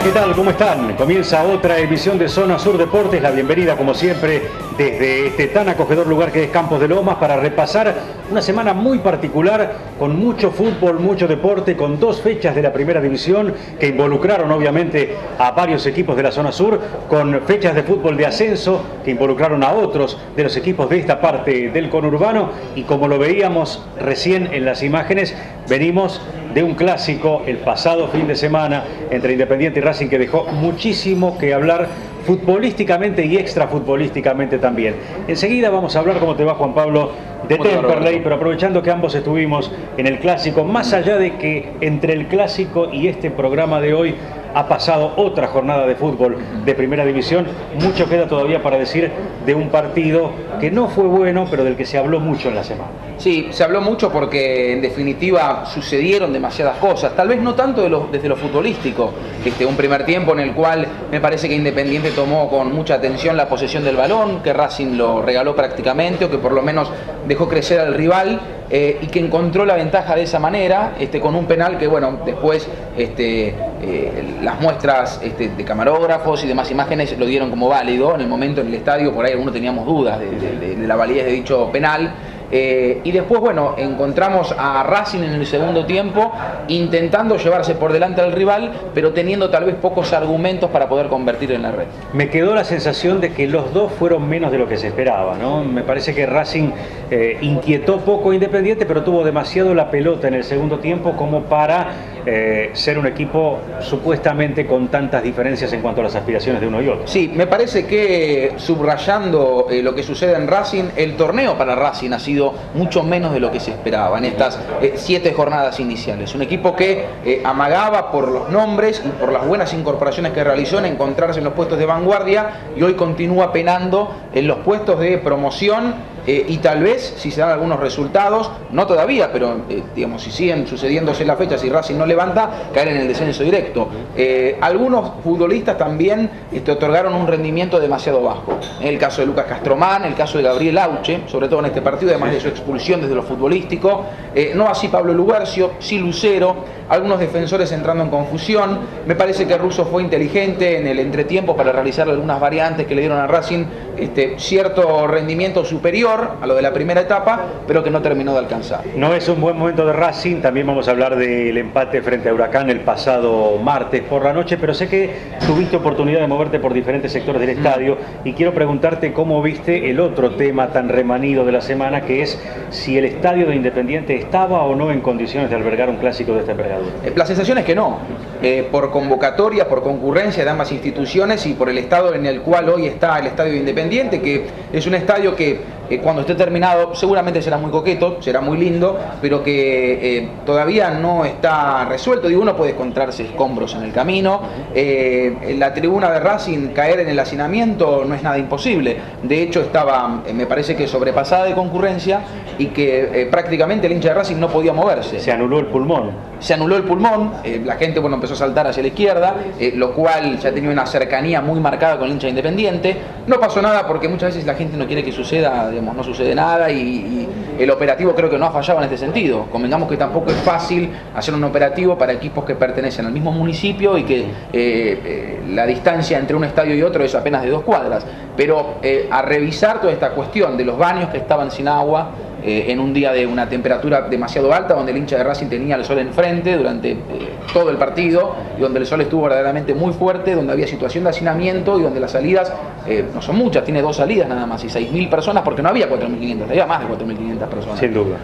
¿qué tal? ¿Cómo están? Comienza otra emisión de Zona Sur Deportes. La bienvenida, como siempre, desde este tan acogedor lugar que es Campos de Lomas, para repasar una semana muy particular, con mucho fútbol, mucho deporte, con dos fechas de la primera división que involucraron obviamente a varios equipos de la zona sur, con fechas de fútbol de ascenso que involucraron a otros de los equipos de esta parte del conurbano, y como lo veíamos recién en las imágenes, venimos de un clásico el pasado fin de semana entre Independiente y Racing que dejó muchísimo que hablar futbolísticamente y extrafutbolísticamente también. Enseguida vamos a hablar, ¿cómo te va, Juan Pablo?, de Temperley, pero aprovechando que ambos estuvimos en el clásico, más allá de que entre el clásico y este programa de hoy ha pasado otra jornada de fútbol de primera división, mucho queda todavía para decir de un partido que no fue bueno, pero del que se habló mucho en la semana. Sí, se habló mucho porque en definitiva sucedieron demasiadas cosas, tal vez no tanto desde lo futbolístico, un primer tiempo en el cual me parece que Independiente tomó con mucha atención la posesión del balón, que Racing lo regaló prácticamente, o que por lo menos dejó crecer al rival, y que encontró la ventaja de esa manera, con un penal que, bueno, después las muestras de camarógrafos y demás imágenes lo dieron como válido. En el momento en el estadio por ahí algunos teníamos dudas de la validez de dicho penal. Y después, bueno, encontramos a Racing en el segundo tiempo intentando llevarse por delante al rival, pero teniendo tal vez pocos argumentos para poder convertir en la red. Me quedó la sensación de que los dos fueron menos de lo que se esperaba, ¿no? Me parece que Racing inquietó poco a Independiente, pero tuvo demasiado la pelota en el segundo tiempo como para ser un equipo supuestamente con tantas diferencias en cuanto a las aspiraciones de uno y otro. Sí, me parece que, subrayando lo que sucede en Racing, el torneo para Racing ha sido mucho menos de lo que se esperaba en estas 7 jornadas iniciales. Un equipo que amagaba por los nombres y por las buenas incorporaciones que realizó en encontrarse en los puestos de vanguardia, y hoy continúa penando en los puestos de promoción. Y tal vez, si se dan algunos resultados, no todavía, pero digamos, si siguen sucediéndose las fechas y Racing no levanta, caer en el descenso directo. Algunos futbolistas también otorgaron un rendimiento demasiado bajo. El caso de Lucas Castromán, el caso de Gabriel Auche, sobre todo en este partido, además de su expulsión desde lo futbolístico. No así Pablo Lubercio, sí Lucero, algunos defensores entrando en confusión. Me parece que Russo fue inteligente en el entretiempo para realizar algunas variantes que le dieron a Racing cierto rendimiento superior a lo de la primera etapa, pero que no terminó de alcanzar. No es un buen momento de Racing. También vamos a hablar del empate frente a Huracán el pasado martes por la noche, pero sé que tuviste oportunidad de moverte por diferentes sectores del estadio y quiero preguntarte cómo viste el otro tema tan remanido de la semana, que es si el estadio de Independiente estaba o no en condiciones de albergar un clásico de esta envergadura. La sensación es que no, por convocatoria, por concurrencia de ambas instituciones y por el estado en el cual hoy está el estadio de Independiente, que es un estadio que cuando esté terminado seguramente será muy coqueto, será muy lindo, pero que todavía no está resuelto. Digo, uno puede encontrarse escombros en el camino. La tribuna de Racing, caer en el hacinamiento no es nada imposible. De hecho estaba, me parece que sobrepasada de concurrencia, y que prácticamente el hincha de Racing no podía moverse. Se anuló el pulmón. Se anuló el pulmón, la gente, bueno, empezó a saltar hacia la izquierda, lo cual ya tenía una cercanía muy marcada con el hincha Independiente. No pasó nada porque muchas veces la gente no quiere que suceda, digamos, no sucede nada, y el operativo creo que no ha fallado en este sentido. Convengamos que tampoco es fácil hacer un operativo para equipos que pertenecen al mismo municipio y que la distancia entre un estadio y otro es apenas de 2 cuadras. Pero a revisar toda esta cuestión de los baños que estaban sin agua, en un día de una temperatura demasiado alta, donde el hincha de Racing tenía el sol enfrente durante todo el partido, y donde el sol estuvo verdaderamente muy fuerte, donde había situación de hacinamiento y donde las salidas no son muchas, tiene 2 salidas nada más y 6.000 personas, porque no había 4.500, había más de 4.500 personas. Sin duda.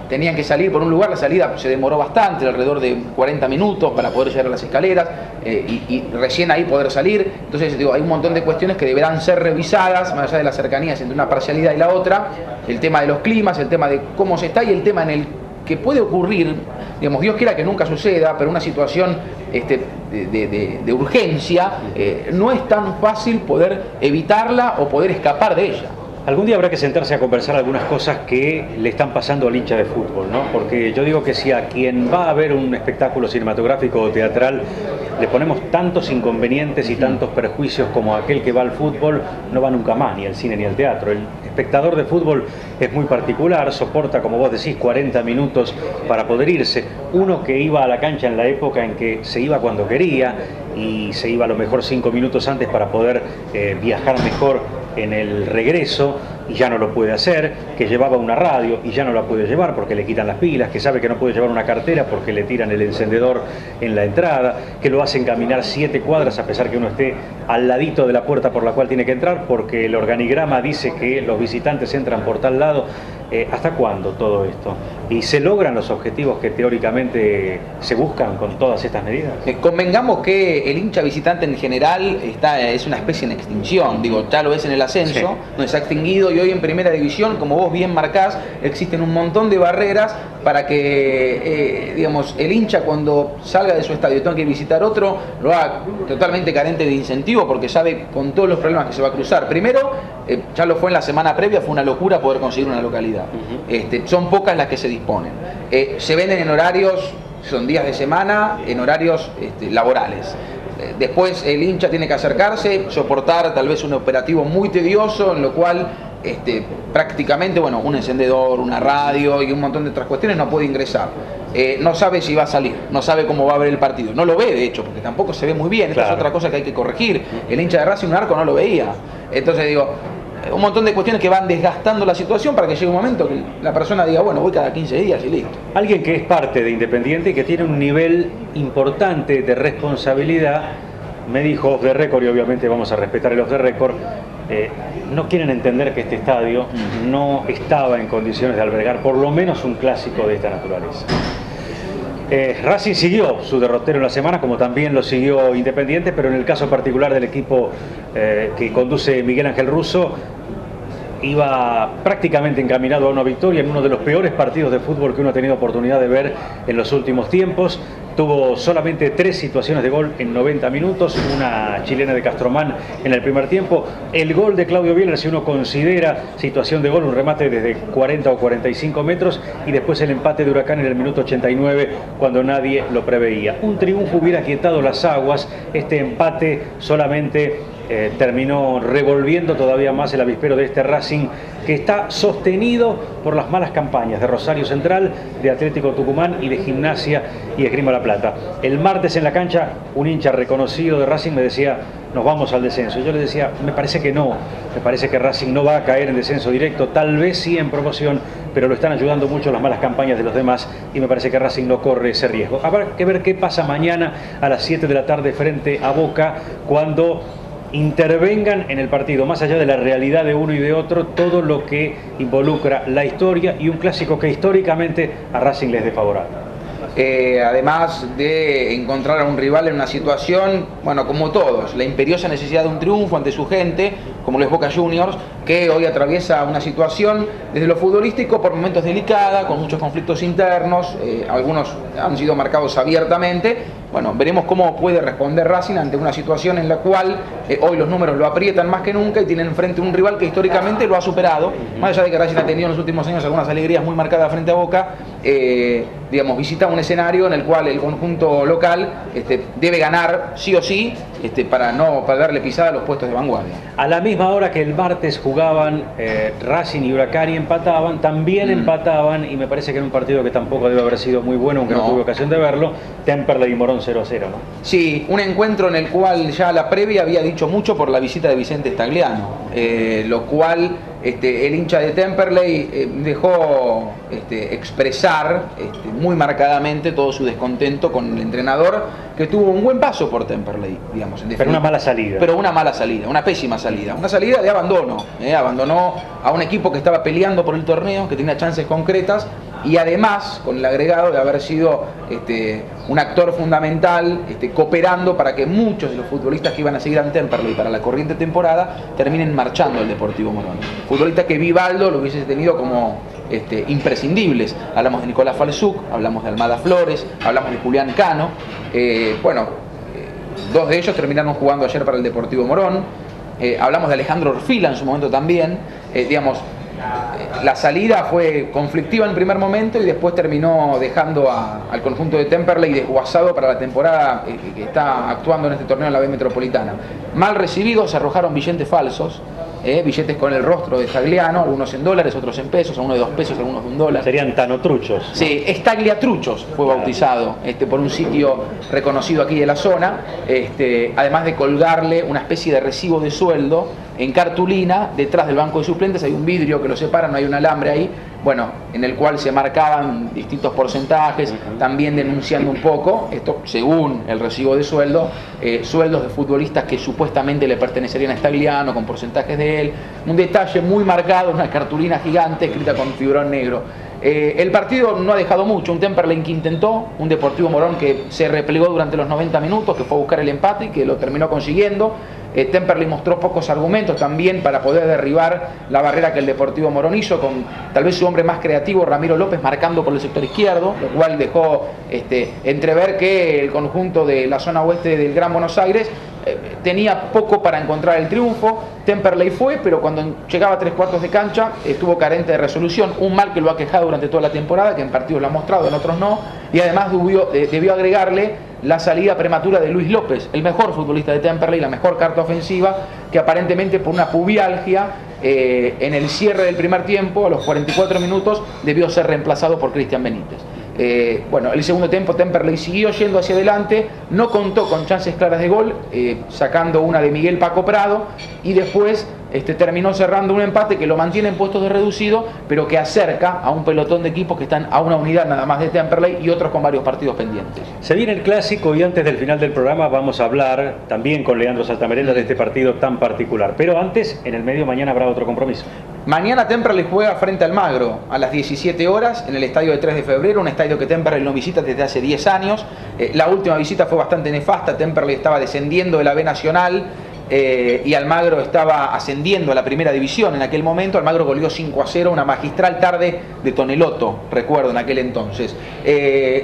Tenían que salir por un lugar, la salida se demoró bastante, alrededor de 40 minutos para poder llegar a las escaleras, y recién ahí poder salir. Entonces, digo, hay un montón de cuestiones que deberán ser revisadas, más allá de las cercanías entre una parcialidad y la otra, el tema de los climas, el tema de cómo se está y el tema en el que puede ocurrir, digamos, Dios quiera que nunca suceda, pero una situación de urgencia, no es tan fácil poder evitarla o poder escapar de ella. Algún día habrá que sentarse a conversar algunas cosas que le están pasando al hincha de fútbol, ¿no? Porque yo digo que si a quien va a ver un espectáculo cinematográfico o teatral le ponemos tantos inconvenientes y tantos perjuicios como aquel que va al fútbol, no va nunca más, ni al cine ni al teatro. El espectador de fútbol es muy particular, soporta, como vos decís, 40 minutos para poder irse. Uno que iba a la cancha en la época en que se iba cuando quería y se iba a lo mejor 5 minutos antes para poder viajar mejor en el regreso, y ya no lo puede hacer, que llevaba una radio y ya no la puede llevar porque le quitan las pilas, que sabe que no puede llevar una cartera porque le tiran el encendedor en la entrada, que lo hacen caminar 7 cuadras a pesar que uno esté al ladito de la puerta por la cual tiene que entrar, porque el organigrama dice que los visitantes entran por tal lado. ¿Hasta cuándo todo esto? ¿Y se logran los objetivos que teóricamente se buscan con todas estas medidas? Convengamos que el hincha visitante en general es una especie en extinción, digo, ya lo ves en el ascenso, sí, no se ha extinguido, y hoy en primera división, como vos bien marcás, existen un montón de barreras para que digamos, el hincha cuando salga de su estadio y tenga que visitar otro, lo haga totalmente carente de incentivo porque sabe con todos los problemas que se va a cruzar. Primero, ya lo fue en la semana previa, fue una locura poder conseguir una localidad. Son pocas las que se disponen. Se venden en horarios, son días de semana, en horarios laborales. Después el hincha tiene que acercarse, soportar tal vez un operativo muy tedioso, en lo cual prácticamente, bueno, un encendedor, una radio y un montón de otras cuestiones no puede ingresar. No sabe si va a salir, no sabe cómo va a ver el partido, no lo ve de hecho, porque tampoco se ve muy bien. Esta es otra cosa que hay que corregir. El hincha de Racing un arco no lo veía. Entonces digo, un montón de cuestiones que van desgastando la situación para que llegue un momento que la persona diga, bueno, voy cada 15 días y listo. Alguien que es parte de Independiente y que tiene un nivel importante de responsabilidad, me dijo off the record, y obviamente vamos a respetar el off the record, no quieren entender que este estadio no estaba en condiciones de albergar por lo menos un clásico de esta naturaleza. Racing siguió su derrotero en la semana, como también lo siguió Independiente, pero en el caso particular del equipo que conduce Miguel Ángel Russo, iba prácticamente encaminado a una victoria en uno de los peores partidos de fútbol que uno ha tenido oportunidad de ver en los últimos tiempos. Tuvo solamente 3 situaciones de gol en 90 minutos, una chilena de Castromán en el primer tiempo. El gol de Claudio Bieler, si uno considera situación de gol, un remate desde 40 o 45 metros, y después el empate de Huracán en el minuto 89, cuando nadie lo preveía. Un triunfo hubiera quietado las aguas, este empate solamente terminó revolviendo todavía más el avispero de este Racing, que está sostenido por las malas campañas de Rosario Central, de Atlético Tucumán y de Gimnasia y Esgrima La Plata. El martes en la cancha, un hincha reconocido de Racing me decía, nos vamos al descenso. Yo le decía, me parece que no, me parece que Racing no va a caer en descenso directo, tal vez sí en promoción, pero lo están ayudando mucho las malas campañas de los demás, y me parece que Racing no corre ese riesgo. Habrá que ver qué pasa mañana a las 7 de la tarde frente a Boca, cuando intervengan en el partido, más allá de la realidad de uno y de otro, todo lo que involucra la historia y un clásico que históricamente a Racing les es favorable. Además de encontrar a un rival en una situación, bueno, como todos, la imperiosa necesidad de un triunfo ante su gente, como lo es Boca Juniors, que hoy atraviesa una situación desde lo futbolístico por momentos delicada, con muchos conflictos internos, algunos han sido marcados abiertamente. Bueno, veremos cómo puede responder Racing ante una situación en la cual hoy los números lo aprietan más que nunca y tienen frente a un rival que históricamente lo ha superado. Más allá de que Racing ha tenido en los últimos años algunas alegrías muy marcadas frente a Boca, digamos, visita un escenario en el cual el conjunto local debe ganar sí o sí para no perderle pisada a los puestos de vanguardia. A la misma hora que el martes jugaban Racing y Huracán y empataban, también empataban, y me parece que en un partido que tampoco debe haber sido muy bueno, aunque no tuve ocasión de verlo, Temperley y Morón 0-0, ¿no? Sí, un encuentro en el cual ya la previa había dicho mucho por la visita de Vicente Stagliano, lo cual el hincha de Temperley dejó expresar muy marcadamente todo su descontento con el entrenador, que tuvo un buen paso por Temperley, digamos. Pero una mala salida. Pero una mala salida, una pésima salida. Una salida de abandono. Abandonó a un equipo que estaba peleando por el torneo, que tenía chances concretas, y además con el agregado de haber sido un actor fundamental, cooperando para que muchos de los futbolistas que iban a seguir a Temperley para la corriente temporada terminen marchando al Deportivo Morón. Futbolistas que Vivaldo lo hubiese tenido como imprescindibles. Hablamos de Nicolás Falsuk, hablamos de Almada Flores, hablamos de Julián Cano. Dos de ellos terminaron jugando ayer para el Deportivo Morón. Hablamos de Alejandro Orfila en su momento también. La salida fue conflictiva en primer momento y después terminó dejando al conjunto de Temperley desguazado para la temporada que está actuando en este torneo en la B Metropolitana. Mal recibidos, se arrojaron billetes falsos. billetes con el rostro de Stagliano, algunos en dólares, otros en pesos, algunos de 2 pesos, algunos de $1. Serían tanotruchos. Sí, Stagliatruchos fue bautizado por un sitio reconocido aquí de la zona, además de colgarle una especie de recibo de sueldo en cartulina. Detrás del banco de suplentes hay un vidrio que lo separa, no hay un alambre ahí, bueno, en el cual se marcaban distintos porcentajes, también denunciando un poco, esto según el recibo de sueldo, sueldos de futbolistas que supuestamente le pertenecerían a Stagliano, con porcentajes de él, un detalle muy marcado, una cartulina gigante escrita con fibrón negro. El partido no ha dejado mucho, un Temperley que intentó, un Deportivo Morón que se replegó durante los 90 minutos, que fue a buscar el empate y que lo terminó consiguiendo. Temperley mostró pocos argumentos también para poder derribar la barrera que el Deportivo Morón hizo, con tal vez su hombre más creativo, Ramiro López, marcando por el sector izquierdo, lo cual dejó entrever que el conjunto de la zona oeste del Gran Buenos Aires tenía poco para encontrar el triunfo. Temperley fue, pero cuando llegaba a 3/4 de cancha estuvo carente de resolución, un mal que lo ha quejado durante toda la temporada, que en partidos lo ha mostrado, en otros no, y además debió agregarle la salida prematura de Luis López, el mejor futbolista de Temperley, la mejor carta ofensiva, que aparentemente por una pubialgia en el cierre del primer tiempo, a los 44 minutos, debió ser reemplazado por Cristian Benítez. Bueno, el segundo tiempo Temperley siguió yendo hacia adelante, no contó con chances claras de gol, sacando una de Miguel Paco Prado, y después terminó cerrando un empate que lo mantiene en puestos de reducido, pero que acerca a un pelotón de equipos que están a una unidad nada más de Temperley y otros con varios partidos pendientes. Se viene el clásico y antes del final del programa vamos a hablar también con Leandro Saltamerenda de este partido tan particular, pero antes, en el medio, mañana habrá otro compromiso. Mañana Temperley juega frente al Almagro a las 17 horas en el estadio de 3 de febrero, un estadio que Temperley no visita desde hace 10 años. La última visita fue bastante nefasta, Temperley estaba descendiendo de la B Nacional y Almagro estaba ascendiendo a la primera división en aquel momento. Almagro goleó 5-0, una magistral tarde de Tonelotto, recuerdo, en aquel entonces.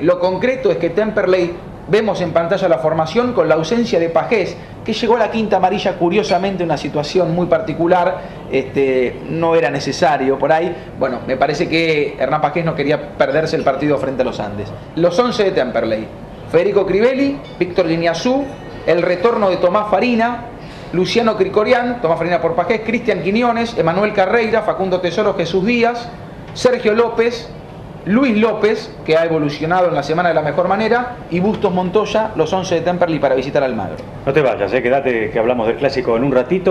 Lo concreto es que Temperley, vemos en pantalla la formación con la ausencia de Pajés, que llegó a la quinta amarilla curiosamente, una situación muy particular, no era necesario por ahí. Bueno, me parece que Hernán Pajés no quería perderse el partido frente a los Andes. Los 11 de Temperley: Federico Crivelli, Víctor Guiñazú, el retorno de Tomás Farina, Luciano Cricorián, Tomás Farina por Pajés, Cristian Quiñones, Emanuel Carreira, Facundo Tesoro, Jesús Díaz, Sergio López, Luis López, que ha evolucionado en la semana de la mejor manera, y Bustos Montoya, los 11 de Temperley para visitar Almagro. No te vayas, quédate que hablamos del clásico en un ratito.